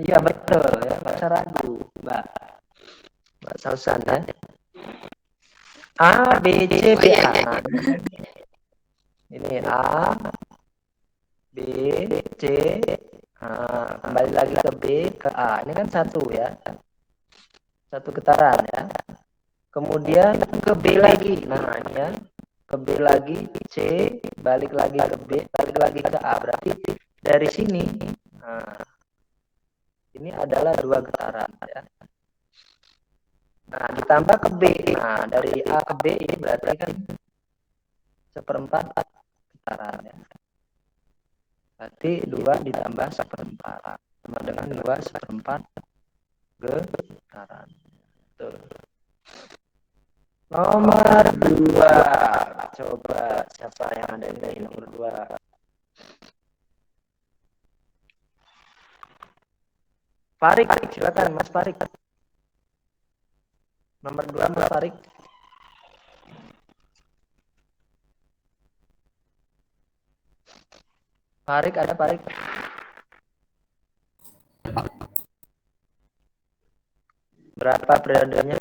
Iya betul ya, bahasa ragu, Mbak Sausan ya. A, B, C, B, A. Nah, ini A, B, C. Nah, kembali lagi ke B, ke A. Ini kan satu ya, satu getaran ya. Kemudian ke B lagi. Nah ini ya, ke B lagi, C, balik lagi ke B, balik lagi ke A. Berarti dari sini, nah, ini adalah 2 getaran ya. Nah ditambah ke B. Nah dari A ke B ini berarti kan 1/4 getaran ya. Berarti 2 ditambah 1/4 sama dengan 2/4 getaran. Tuh. Nomor 2. Coba siapa yang ada di nomor 2? Farik, silakan Mas Farik. Nomor 2 Mas Farik. Farik ada Farik? Berapa periodenya?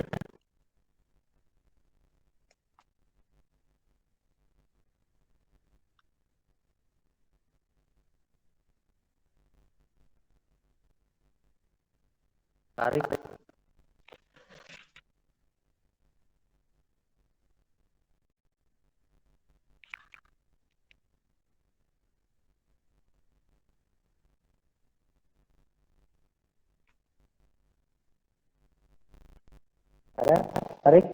Farik. Ada Farik?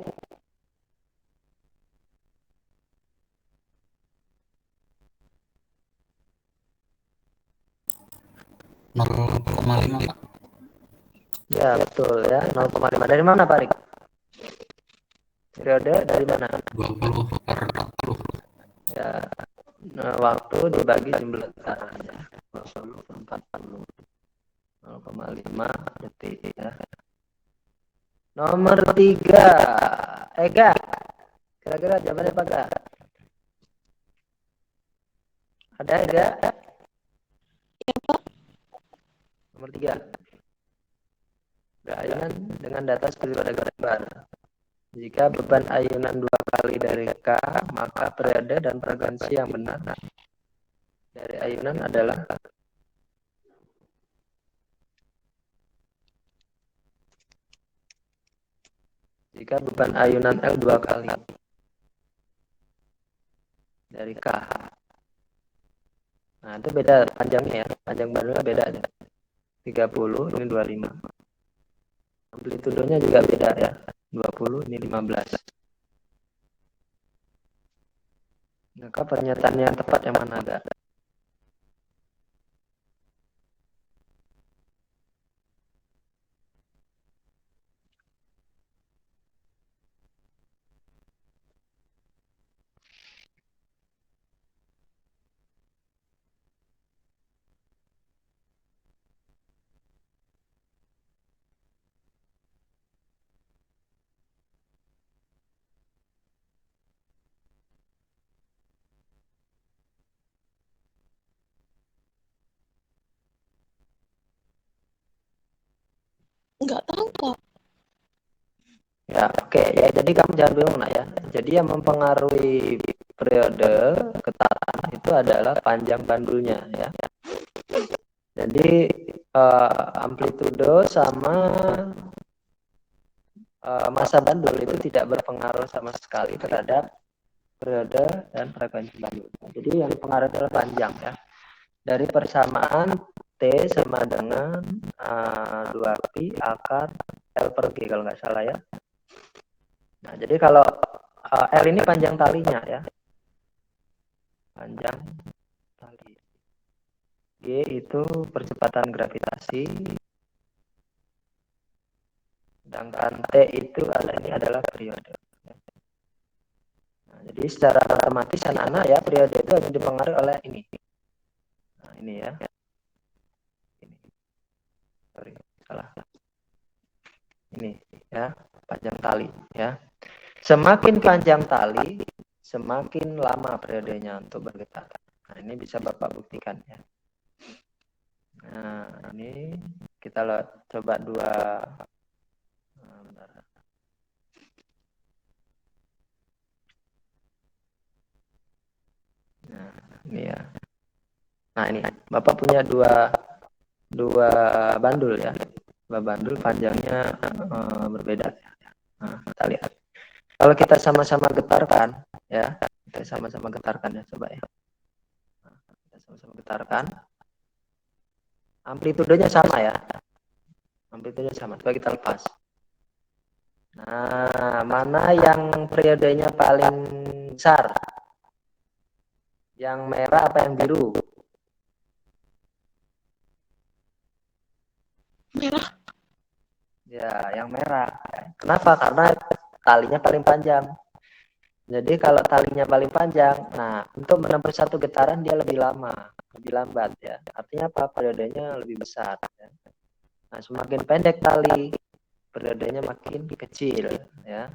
(0,5) Pak. Ya betul ya, 0,5. Dari mana Farik? Periode dari mana? 20/40. Ya, nah, waktu dibagi jumlah getaran ya. 20/40. 0,5 detik ya. Nomor 3. Ega. Kira-kira jawabannya apa Kak? Ada Ega? Nomor 3. Ayunan dengan data seperti pada gambar. Jika beban ayunan 2 kali dari K, maka periode dan frekuensi yang benar dari ayunan adalah jika beban ayunan L 2 kali dari K. Nah, itu beda panjangnya ya. Panjang bandulnya beda ya. 30, ini 25. Amplitudenya juga beda ya. 20, ini 15. Maka pernyataan yang tepat yang mana ada? Nggak tahu, Kak. Ya, oke. Ya, jadi kamu jangan bingung nak ya. Jadi yang mempengaruhi periode getaran itu adalah panjang bandulnya ya. Jadi amplitudo sama masa bandul itu tidak berpengaruh sama sekali terhadap periode dan frekuensi bandul. Jadi yang dipengaruhi adalah panjang ya. Dari persamaan T sama dengan 2pi akar L per G kalau nggak salah ya. Nah, jadi kalau L ini panjang talinya ya. Panjang tali. G itu percepatan gravitasi. Sedangkan T itu ini adalah periode. Nah, jadi secara otomatis anak-anak ya periode itu hanya dipengaruhi oleh ini. Nah, ini ya. Ini. Sorry, salah. Ini ya, panjang tali ya. Semakin panjang tali, semakin lama periodenya untuk bergetar. Nah, ini bisa Bapak buktikan ya. Nah, ini kita coba dua. Nah, ini ya. Nah, ini Bapak punya dua bandul ya. Dua bandul panjangnya berbeda. Nah, kita lihat. Kalau kita sama-sama getarkan ya, kita sama-sama getarkan ya, coba ya. Nah, kita sama-sama getarkan. Amplitudenya sama ya. Amplitudenya sama. Coba kita lepas. Nah, mana yang periodenya paling besar? Yang merah apa yang biru? Merah. Ya, yang merah. Kenapa? Karena talinya paling panjang. Jadi kalau talinya paling panjang, nah untuk menempuh satu getaran dia lebih lama, lebih lambat ya. Artinya apa? Periodenya lebih besar. Ya. Nah, semakin pendek tali, periodenya makin kecil ya.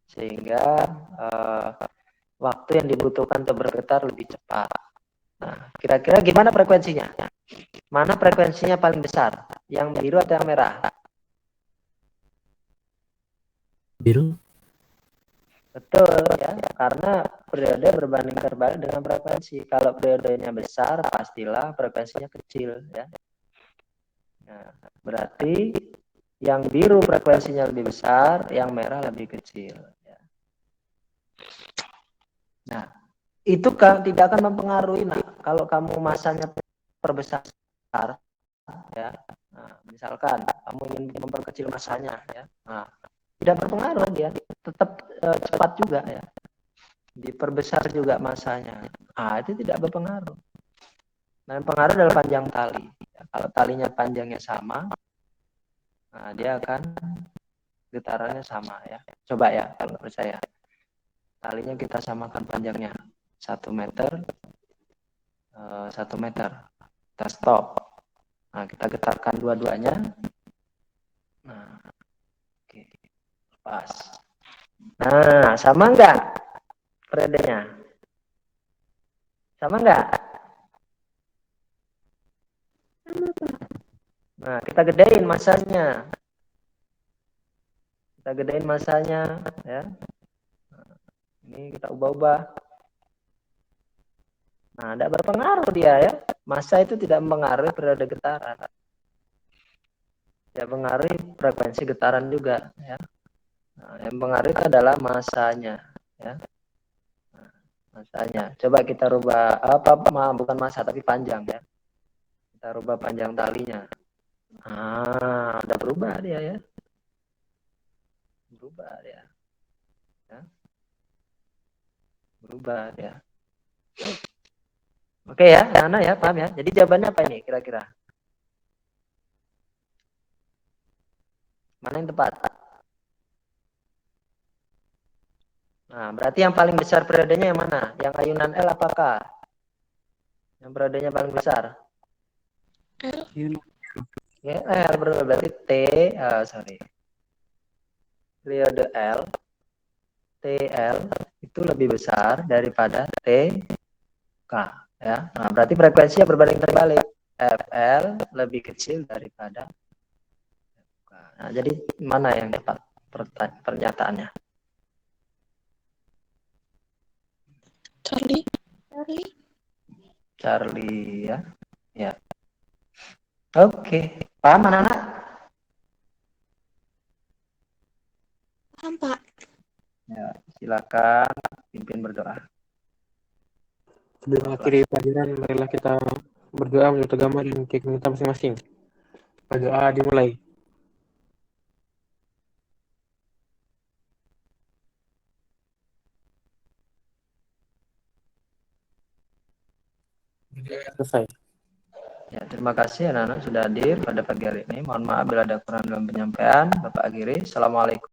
Sehingga waktu yang dibutuhkan untuk bergetar lebih cepat. Nah, kira-kira gimana frekuensinya? Mana frekuensinya paling besar? Yang biru atau yang merah? Biru. Betul ya, karena periode berbanding terbalik dengan frekuensi. Kalau periodenya besar, pastilah frekuensinya kecil ya. Nah, berarti yang biru frekuensinya lebih besar, yang merah lebih kecil. Ya. Nah, itu kan tidak akan mempengaruhi. Nah, kalau kamu masanya perbesar, ya, nah, misalkan kamu ingin memperkecil masanya, ya, nah, tidak berpengaruh dia, tetap cepat juga ya, diperbesar juga masanya. Ah, itu tidak berpengaruh. Nah, yang pengaruh adalah panjang tali. Ya, kalau talinya panjangnya sama, nah dia akan getarannya sama ya. Coba ya kalau percaya. Talinya kita samakan panjangnya 1 meter, 1 meter. Kita stop. Nah, kita getarkan dua-duanya. Nah, oke, pas. Nah, sama enggak periodenya? Sama enggak? Sama, Pak. Nah, kita gedein masanya. Kita gedein masanya ya. Ini kita ubah-ubah. Nah, tidak berpengaruh dia ya. Massa itu tidak mempengaruhi periode getaran. Ya, mempengaruhi frekuensi getaran juga ya. Nah, yang mempengaruhi itu adalah massanya ya. Nah, massanya. Coba kita rubah bukan massa tapi panjang ya. Kita rubah panjang talinya. Ah, udah berubah dia ya. Berubah dia. Ya. Berubah dia. Oke ya, Nana ya, paham ya. Jadi jawabannya apa ini kira-kira? Mana yang tepat? Nah, berarti yang paling besar periodenya yang mana? Yang ayunan L apakah? Yang periodenya paling besar? L. Ya, L berarti periode L, TL itu lebih besar daripada TK ya. Nah, berarti frekuensinya berbanding terbalik. FL lebih kecil daripada FK. Nah, jadi mana yang tepat pernyataannya? Charlie. Charlie ya. Ya. Oke. Paham anak-anak? Paham, Pak. Ya, silakan pimpin berdoa. Sebelum mengakhiri pelajaran, marilah kita berdoa menurut agama dan keyakinan kita masing-masing. Berdoa dimulai. Selesai. Ya, terima kasih anak-anak sudah hadir pada pagi hari ini. Mohon maaf bila ada kurang dalam penyampaian. Bapak akhiri. Assalamualaikum.